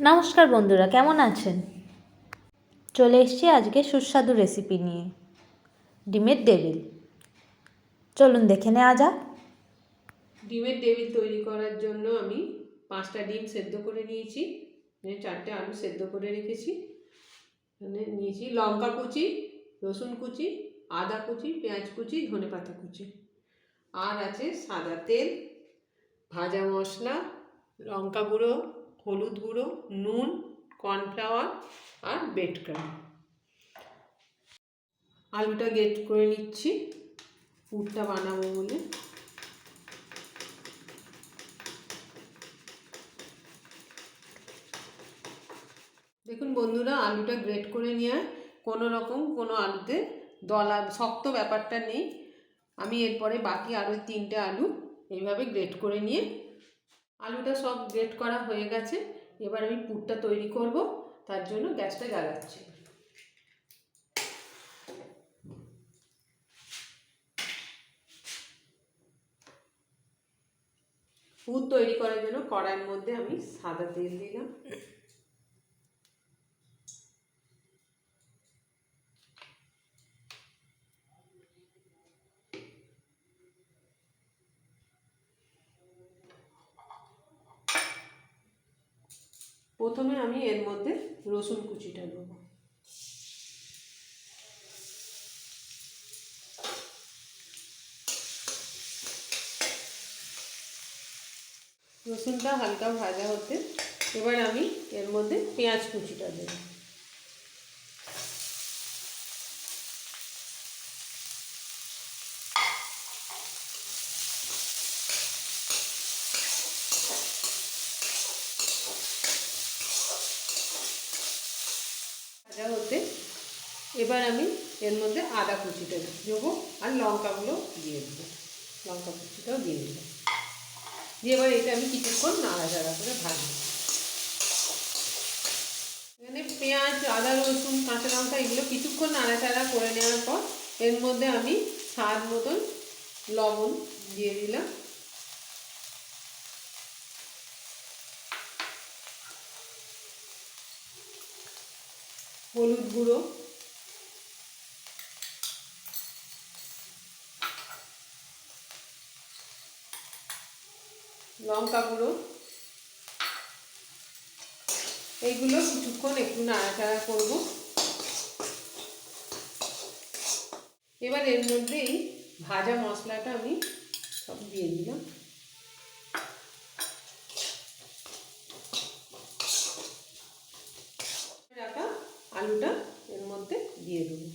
নমস্কার বন্ধুরা, কেমন আছেন? চলে এসেছি আজকে সুস্বাদু রেসিপি নিয়ে, ডিমের টেবিল। চলুন দেখে নেওয়া যাক। ডিমের টেবিল তৈরি করার জন্য আমি 5টা ডিম সেদ্ধ করে নিয়েছি, 4টে আলু সেদ্ধ করে রেখেছি, নিয়েছি লঙ্কা কুচি, রসুন কুচি, আদা কুচি, পেঁয়াজ কুচি, ধনেপাতা কুচি, আর আছে সাদা তেল, ভাজা মশলা, লঙ্কা গুঁড়ো, হলুদ গুঁড়ো, নুন, কর্নফ্লাওয়ার আর ব্রেড ক্রাম্ব। আলুটা গ্রেট করে নিচ্ছি পুরটা বানাবো বলে। দেখুন বন্ধুরা, আলুটা গ্রেট করে নিয়ে কোনো আলুতে দলা শক্ত ব্যাপারটা নেই। আমি এরপরে বাকি আরও 3টে আলু এইভাবে গ্রেট করে নিয়ে, আলুটা সব গ্রেট করা হয়ে গেছে। এবার আমি পুরটা তৈরি করব, তার জন্য গ্যাসটা জ্বালাচ্ছি। পুর তৈরি করার জন্য কড়াইয়ের মধ্যে আমি সাদা তেল দিলাম। প্রথমে আমি এর মধ্যে রসুন কুচিটা দেবো। রসুনটা হালকা ভাজা হতে এবার আমি এর মধ্যে পেঁয়াজ কুচিটা দেবো। ভাজা হতে এবার আমি এর মধ্যে আদা কুচিটা দেবো আর লঙ্কাগুলো দিয়ে দেবো, লঙ্কা কুচিটাও দিয়ে দেবো। দিয়ে এবার এটা আমি কিছুক্ষণ নাড়াচাড়া করে ভাজবো। এখানে পেঁয়াজ, আদা, রসুন, কাঁচা লঙ্কা এগুলো কিছুক্ষণ নাড়াচাড়া করে নেওয়ার পর এর মধ্যে আমি স্বাদ মতন লবণ দিয়ে দিলাম। হলুদ গুঁড়ো, লঙ্কা গুঁড়ো, এইগুলো কিছুক্ষণ একটু নাড়াচাড়া করব। এবার এর মধ্যেই ভাজা মশলাটা আমি সব দিয়ে দিলাম। রাখা আলুটা এর মধ্যে দিয়ে দেবো।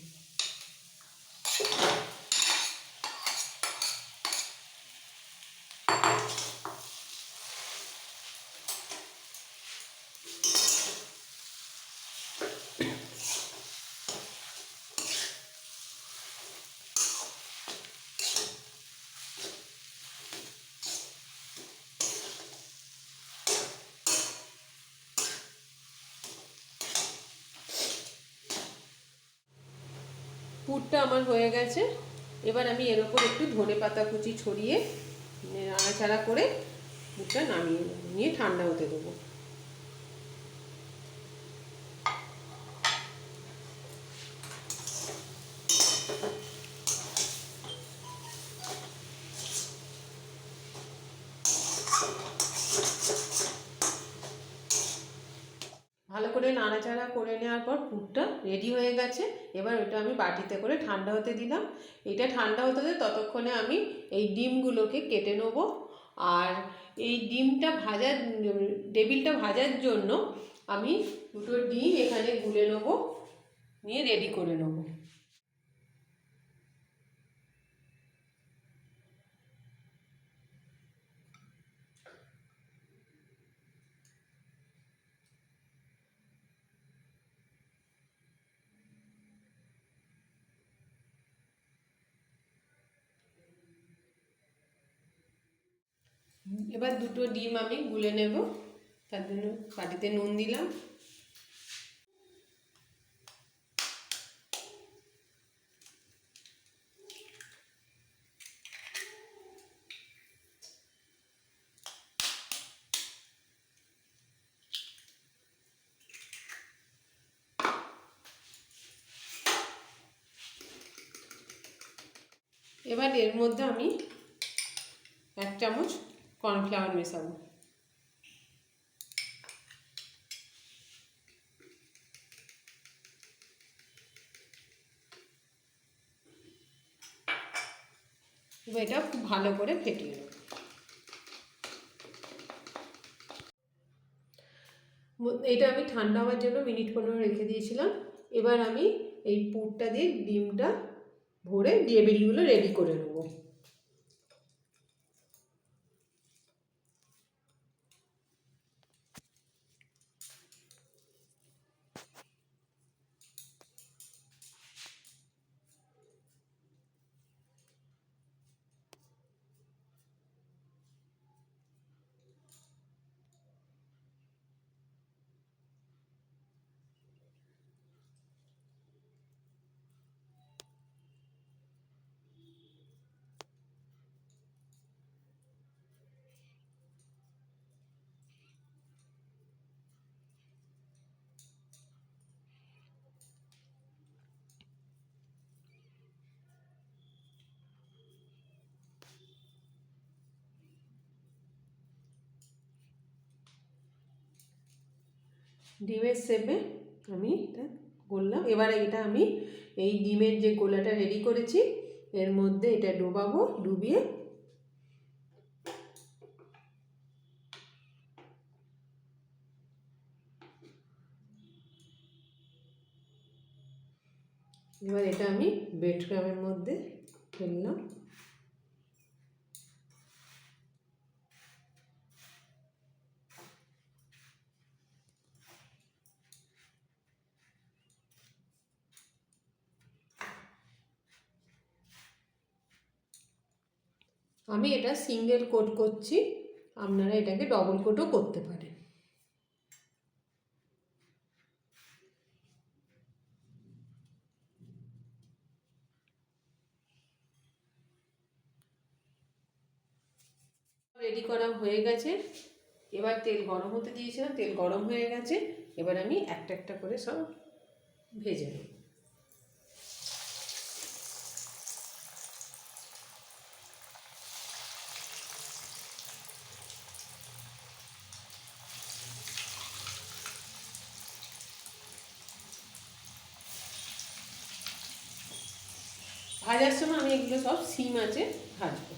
পুরটা আমার হয়ে গেছে। এবার আমি এর ওপর একটু ধনেপাতা কুচি ছড়িয়ে নাড়াচাড়া করে পুরটা নামিয়ে নিয়ে ঠান্ডা হতে দেবো। ভালো করে নাড়াচাড়া করে নেওয়ার পর পুরটা রেডি হয়ে গেছে। এবার ওটা আমি বাটিতে করে ঠান্ডা হতে দিলাম। এটা ঠান্ডা হতে ততক্ষণে আমি এই ডিমগুলোকে কেটে নেবো। আর এই টেবিলটা ভাজার জন্য আমি 2টো ডিম এখানে গুলে নেবো, নিয়ে রেডি করে নেবো। এবার 2টো ডিম আমি গুলে নেব, তার জন্য বাটিতে নুন দিলাম। এবার এর মধ্যে আমি 1 চামচ কর্নফ্লাওয়ার মেশাবো। এবার এটা খুব ভালো করে ফেটিয়ে নেব। এটা আমি ঠান্ডা হওয়ার জন্য মিনিট 15 রেখে দিয়েছিলাম। এবার আমি এই পুরটা দিয়ে ডিমটা ভরে ডেভিলগুলো রেডি করে নেব। ডিমের শেপে আমি এটা করলাম। এবার এটা আমি এই ডিমের যে গোলাটা রেডি করেছি এর মধ্যে এটা ডোবাবো, ডুবিয়ে এবার এটা আমি ব্রেড ক্রাম্বের মধ্যে ফেললাম। আমি এটা সিঙ্গেল কোট করছি, আপনারা এটাকে ডবল কোটও করতে পারেন। রেডি করা হয়ে গেছে। এবার তেল গরম হতে দিয়েছিলাম, তেল গরম হয়ে গেছে। এবার আমি একটা একটা করে সব ভেজে নেব। ভাজার সময় আমি এগুলো সব সিম আঁচে ভাজবো।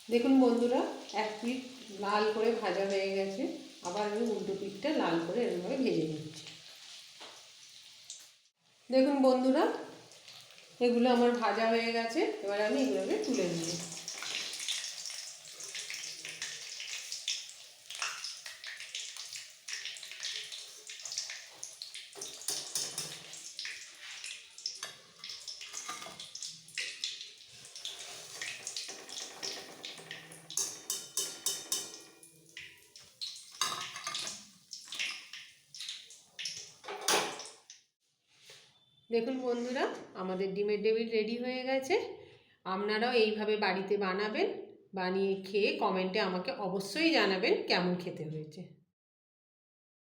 দেখুন বন্ধুরা, এক পিঠ লাল করে ভাজা হয়ে গেছে। আবার আমি উল্টো পিঠটা লাল করে এরকমভাবে ভেজে নিচ্ছি। দেখুন বন্ধুরা, এগুলো আমার ভাজা হয়ে গেছে। এবার আমি এগুলোকে তুলে নেব। দেখুন বন্ধুরা, আমাদের ডিমের ডেভিল রেডি হয়ে গেছে। আপনারাও এইভাবে বাড়িতে বানাবেন, বানিয়ে খেয়ে কমেন্টে আমাকে অবশ্যই জানাবেন কেমন খেতে হয়েছে।